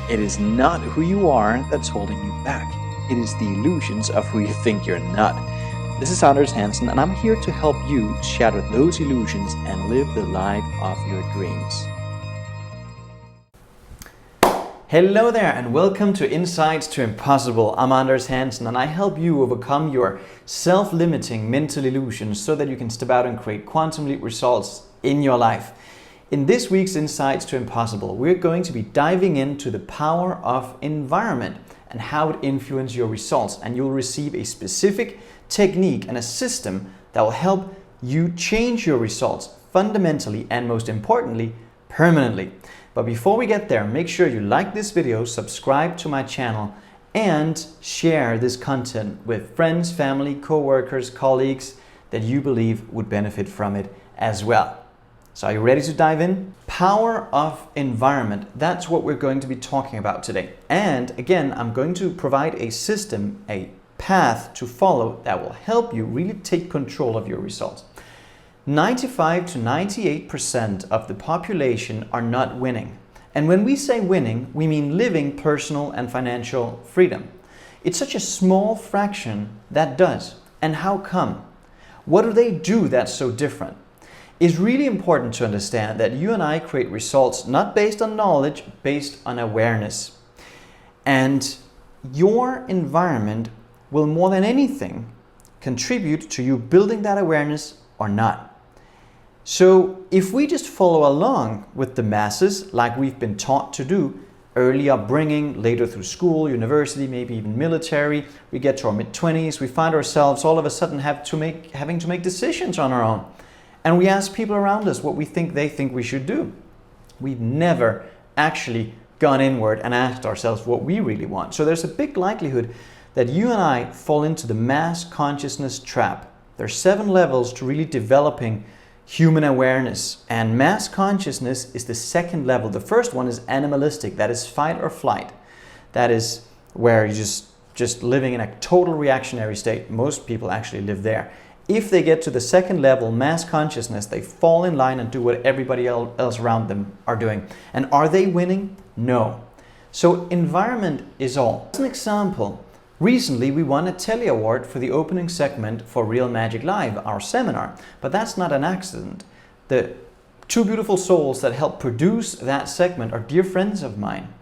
It is not who you are that's holding you back. It is the illusions of who you think you're not. This is Anders Hansen, and I'm here to help you shatter those illusions and live the life of your dreams. Hello there and welcome to Insights to Impossible. I'm Anders Hansen and I help you overcome your self-limiting mental illusions so that you can step out and create quantum leap results in your life. In this week's Insights to Impossible, we're going to be diving into the power of environment and how it influences your results, and you'll receive a specific technique and a system that will help you change your results fundamentally and, most importantly, permanently. But before we get there, make sure you like this video, subscribe to my channel, and share this content with friends, family, co-workers, colleagues that you believe would benefit from it as well. So are you ready to dive in? Power of environment. That's what we're going to be talking about today. And again, I'm going to provide a system, a path to follow that will help you really take control of your results. 95 to 98% of the population are not winning. And when we say winning, we mean living personal and financial freedom. It's such a small fraction that does. And how come? What do they do that's so different? It's really important to understand that you and I create results not based on knowledge, based on awareness. And your environment will more than anything contribute to you building that awareness or not. So if we just follow along with the masses like we've been taught to do, early upbringing, later through school, university, maybe even military, we get to our mid-20s, we find ourselves all of a sudden having to make decisions on our own. And we ask people around us what we think they think we should do. We've never actually gone inward and asked ourselves what we really want. So there's a big likelihood that you and I fall into the mass consciousness trap. There's 7 levels to really developing human awareness, and mass consciousness is the second level. The first one is animalistic, that is fight or flight. That is where you're just living in a total reactionary state. Most people actually live there. If they get to the second level, mass consciousness, they fall in line and do what everybody else around them are doing. And are they winning? No. So environment is all. As an example, recently we won a Telly Award for the opening segment for Real Magic Live, our seminar. But that's not an accident. The 2 beautiful souls that helped produce that segment are dear friends of mine.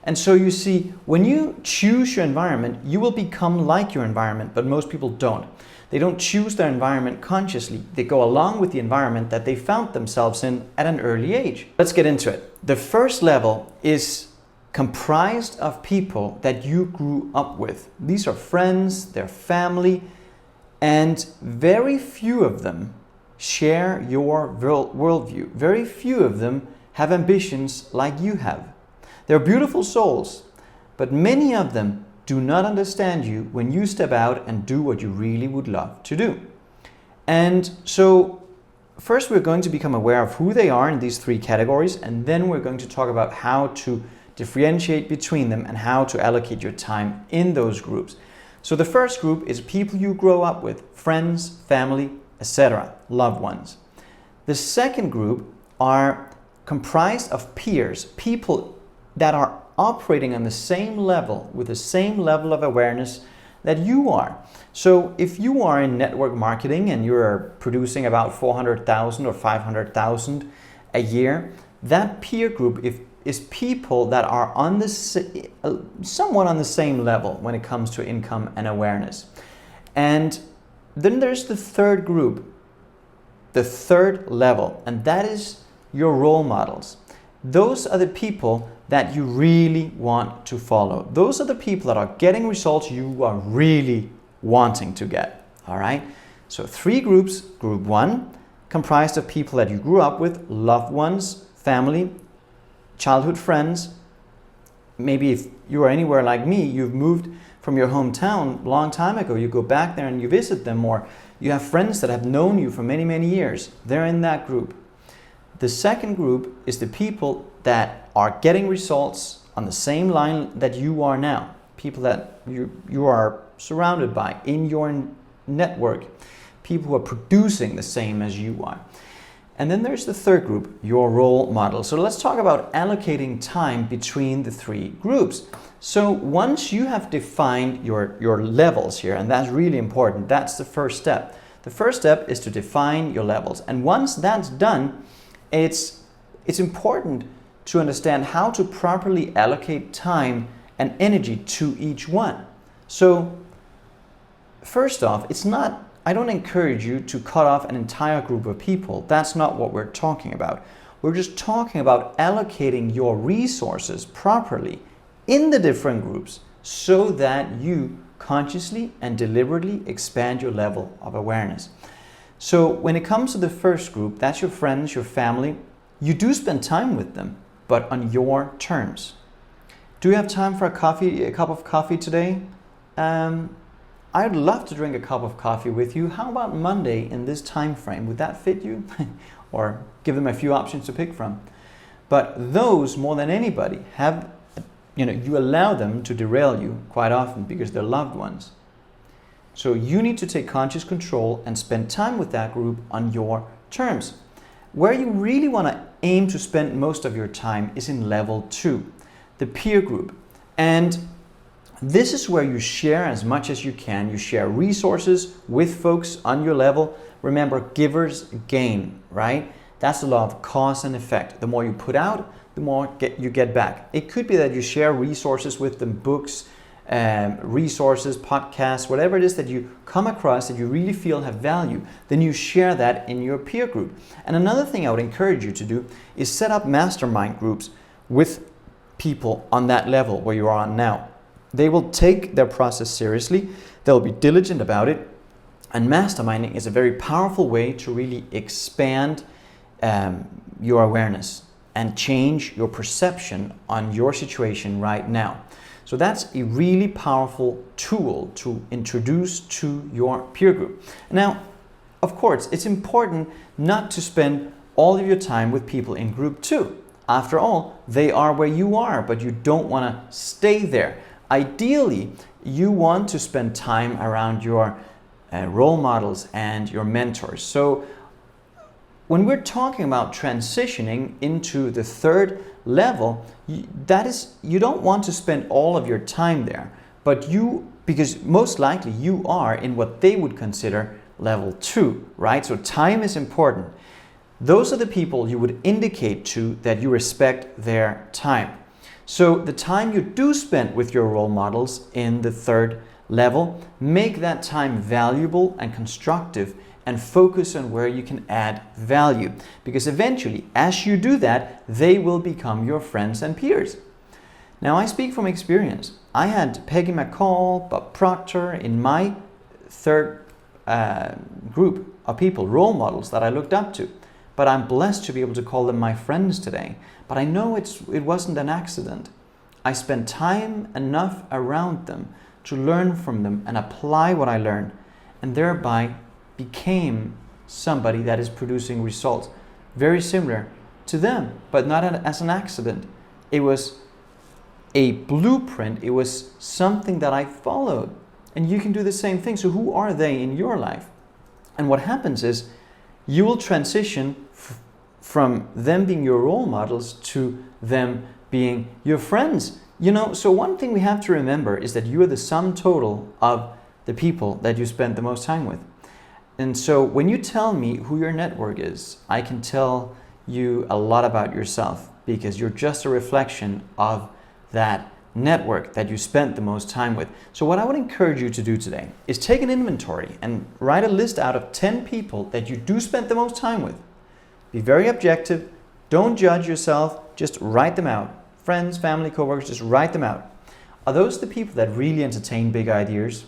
And so you see, when you choose your environment, you will become like your environment, but most people don't. They don't choose their environment consciously. They go along with the environment that they found themselves in at an early age. Let's get into it. The first level is comprised of people that you grew up with. These are friends, they're family, and very few of them share your worldview. Very few of them have ambitions like you have. They're beautiful souls, but many of them do not understand you when you step out and do what you really would love to do. And so first we're going to become aware of who they are in these 3 categories, and then we're going to talk about how to differentiate between them and how to allocate your time in those groups. So the first group is people you grow up with, friends, family, etc., loved ones. The second group are comprised of peers, people that are operating on the same level, with the same level of awareness that you are. So if you are in network marketing and you're producing about 400,000 or 500,000 a year, that peer group is people that are on somewhat on the same level when it comes to income and awareness. And then there's the third group, the third level, and that is your role models. Those are the people that you really want to follow. Those are the people that are getting results you are really wanting to get. All right? So 3 groups. Group 1, comprised of people that you grew up with, loved ones, family, childhood friends. Maybe if you are anywhere like me, you've moved from your hometown a long time ago. You go back there and you visit them, or you have friends that have known you for many, many years. They're in that group. The second group is the people that are getting results on the same line that you are now. People that you are surrounded by in your network. People who are producing the same as you are. And then there's the third group, your role model. So let's talk about allocating time between the three groups. So once you have defined your levels here, and that's really important, that's the first step. The first step is to define your levels. And once that's done, it's important to understand how to properly allocate time and energy to each one. So first off, I don't encourage you to cut off an entire group of people. That's not what we're talking about. We're just talking about allocating your resources properly in the different groups so that you consciously and deliberately expand your level of awareness. So when it comes to the first group, that's your friends, your family, you do spend time with them, but on your terms. Do you have time for a cup of coffee today? I'd love to drink a cup of coffee with you. How about Monday in this time frame? Would that fit you? Or give them a few options to pick from. But those, more than anybody, you allow them to derail you quite often because they're loved ones. So you need to take conscious control and spend time with that group on your terms. Where you really want to aim to spend most of your time is in level 2, the peer group. And this is where you share as much as you can. You share resources with folks on your level. Remember, givers gain, right? That's the law of cause and effect. The more you put out, the more you get back. It could be that you share resources with them, books, resources, podcasts, whatever it is that you come across that you really feel have value, then you share that in your peer group. And another thing I would encourage you to do is set up mastermind groups with people on that level where you are on now. They will take their process seriously, they'll be diligent about it, and masterminding is a very powerful way to really expand your awareness and change your perception on your situation right now. So that's a really powerful tool to introduce to your peer group. Now, of course, it's important not to spend all of your time with people in group 2. After all, they are where you are, but you don't want to stay there. Ideally, you want to spend time around your role models and your mentors. So when we're talking about transitioning into the third level, you don't want to spend all of your time there, because most likely you are in what they would consider level 2, right? So time is important. Those are the people you would indicate to that you respect their time. So the time you do spend with your role models in the third level, make that time valuable and constructive and focus on where you can add value. Because eventually, as you do that, they will become your friends and peers. Now, I speak from experience. I had Peggy McCall, Bob Proctor in my third group of people, role models that I looked up to. But I'm blessed to be able to call them my friends today. But I know it wasn't an accident. I spent time enough around them to learn from them and apply what I learned, and thereby became somebody that is producing results very similar to them, but not as an accident. It was a blueprint. It was something that I followed. And you can do the same thing. So who are they in your life? And what happens is you will transition from them being your role models to them being your friends. So one thing we have to remember is that you are the sum total of the people that you spend the most time with. And so when you tell me who your network is, I can tell you a lot about yourself, because you're just a reflection of that network that you spent the most time with. So what I would encourage you to do today is take an inventory and write a list out of 10 people that you do spend the most time with. Be very objective. Don't judge yourself. Just write them out. Friends, family, coworkers, just write them out. Are those the people that really entertain big ideas?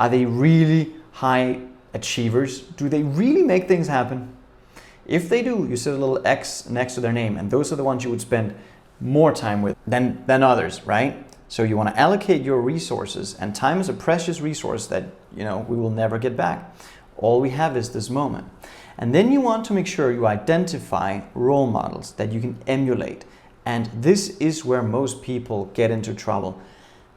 Are they really high achievers? Do they really make things happen? If they do, you set a little X next to their name, and those are the ones you would spend more time with than others, right? So you want to allocate your resources, and time is a precious resource that we will never get back. All we have is this moment. And then you want to make sure you identify role models that you can emulate. And this is where most people get into trouble.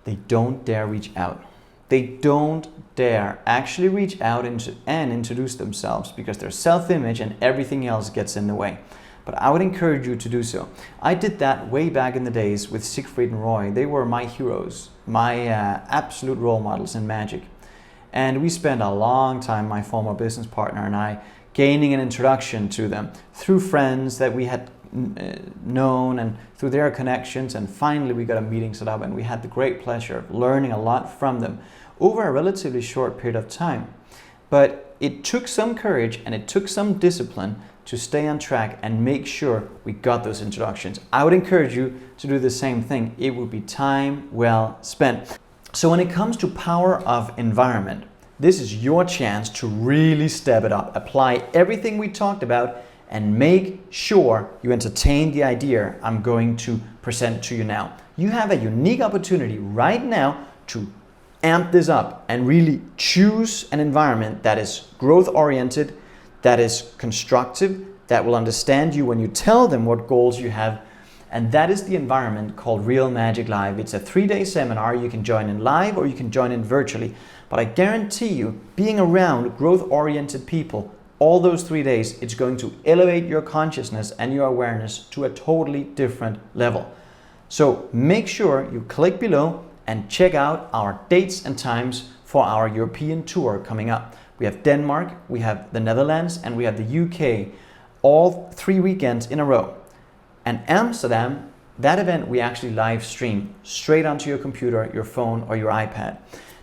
They don't dare reach out. they don't dare actually reach out and introduce themselves because their self-image and everything else gets in the way. But I would encourage you to do so. I did that way back in the days with Siegfried and Roy. They were my heroes, my absolute role models in magic. And we spent a long time, my former business partner and I, gaining an introduction to them through friends that we had known and through their connections, and finally we got a meeting set up and we had the great pleasure of learning a lot from them over a relatively short period of time. But it took some courage and it took some discipline to stay on track and make sure we got those introductions. I would encourage you to do the same thing. It would be time well spent. So when it comes to power of environment, this is your chance to really step it up. Apply everything we talked about and make sure you entertain the idea I'm going to present to you now. You have a unique opportunity right now to amp this up and really choose an environment that is growth oriented, that is constructive, that will understand you when you tell them what goals you have. And that is the environment called Real Magic Live. It's a 3-day seminar. You can join in live or you can join in virtually. But I guarantee you, being around growth-oriented people all those 3 days, it's going to elevate your consciousness and your awareness to a totally different level. So make sure you click below and check out our dates and times for our European tour coming up. We have Denmark, we have the Netherlands, and we have the UK, all 3 weekends in a row. And Amsterdam, that event we actually live stream straight onto your computer, your phone, or your iPad.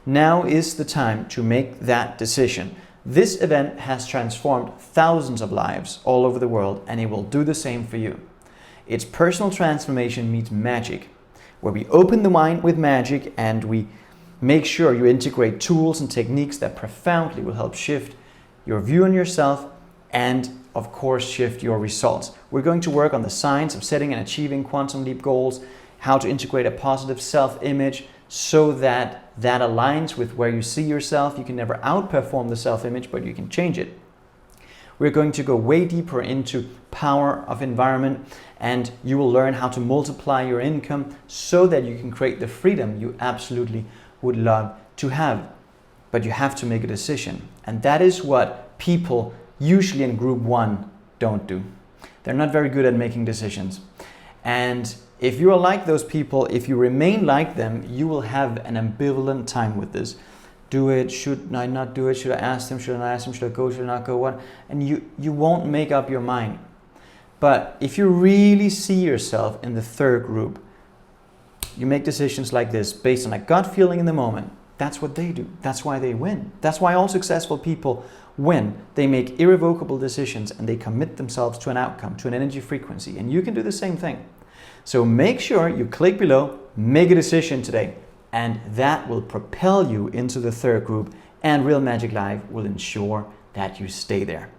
Now is the time to make that decision. This event has transformed thousands of lives all over the world, and it will do the same for you. It's personal transformation meets magic, where we open the mind with magic and we make sure you integrate tools and techniques that profoundly will help shift your view on yourself and, of course, shift your results. We're going to work on the science of setting and achieving quantum leap goals, how to integrate a positive self-image so that that aligns with where you see yourself. You can never outperform the self-image, but you can change it. We're going to go way deeper into power of environment, and you will learn how to multiply your income so that you can create the freedom you absolutely would love to have. But you have to make a decision. And that is what people usually in group 1 don't do. They're not very good at making decisions. And if you are like those people, if you remain like them, you will have an ambivalent time with this. Do it, should I not do it, should I ask them, should I not ask them, should I go, should I not go, what? And you won't make up your mind. But if you really see yourself in the third group, you make decisions like this based on a gut feeling in the moment. That's what they do. That's why they win. That's why all successful people win. They make irrevocable decisions and they commit themselves to an outcome, to an energy frequency. And you can do the same thing. So make sure you click below, make a decision today, and that will propel you into the third group, and Real Magic Live will ensure that you stay there.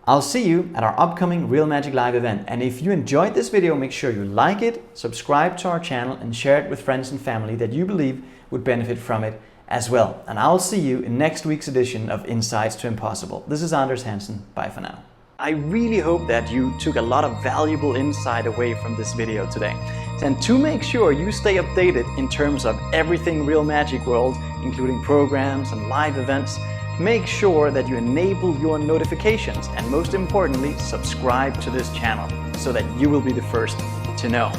I'll see you at our upcoming Real Magic Live event. And if you enjoyed this video, make sure you like it, subscribe to our channel, and share it with friends and family that you believe would benefit from it as well. And I'll see you in next week's edition of Insights to Impossible. This is Anders Hansen. Bye for now. I really hope that you took a lot of valuable insight away from this video today. And to make sure you stay updated in terms of everything Real Magic World, including programs and live events, make sure that you enable your notifications and most importantly, subscribe to this channel so that you will be the first to know.